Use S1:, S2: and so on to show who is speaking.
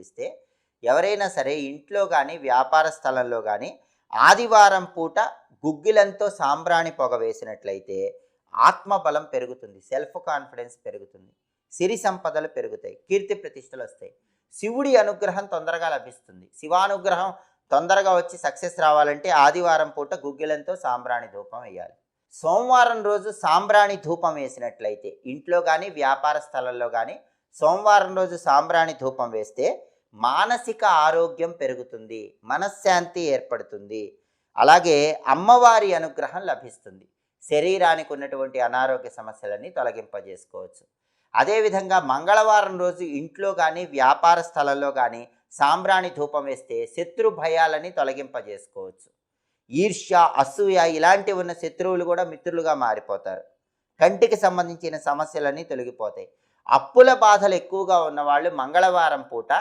S1: పరిశీలిస్తే ఎవరైనా సరే ఇంట్లో కానీ వ్యాపార స్థలంలో కానీ ఆదివారం పూట గుగ్గిలంతో సాంబ్రాణి పొగ వేసినట్లయితే ఆత్మబలం పెరుగుతుంది, సెల్ఫ్ కాన్ఫిడెన్స్ పెరుగుతుంది, సిరి సంపదలు పెరుగుతాయి, కీర్తి ప్రతిష్టలు వస్తాయి, శివుడి అనుగ్రహం తొందరగా లభిస్తుంది. శివానుగ్రహం తొందరగా వచ్చి సక్సెస్ రావాలంటే ఆదివారం పూట గుగ్గిలంతో సాంబ్రాణి ధూపం వేయాలి. సోమవారం రోజు సాంబ్రాణి ధూపం వేసినట్లయితే ఇంట్లో కానీ వ్యాపార స్థలంలో కానీ సోమవారం రోజు సాంబ్రాణి ధూపం వేస్తే మానసిక ఆరోగ్యం పెరుగుతుంది, మనశ్శాంతి ఏర్పడుతుంది, అలాగే అమ్మవారి అనుగ్రహం లభిస్తుంది, శరీరానికి ఉన్నటువంటి అనారోగ్య సమస్యలన్నీ తొలగింపజేసుకోవచ్చు. అదేవిధంగా మంగళవారం రోజు ఇంట్లో కానీ వ్యాపార స్థలంలో కానీ సాంబ్రాణి ధూపం వేస్తే శత్రు భయాలని తొలగింపజేసుకోవచ్చు. ఈర్ష్య, అసూయ ఇలాంటివి ఉన్న శత్రువులు కూడా మిత్రులుగా మారిపోతారు. కంటికి సంబంధించిన సమస్యలన్నీ తొలగిపోతాయి. అప్పుల బాధలు ఎక్కువగా ఉన్నవాళ్ళు మంగళవారం పూట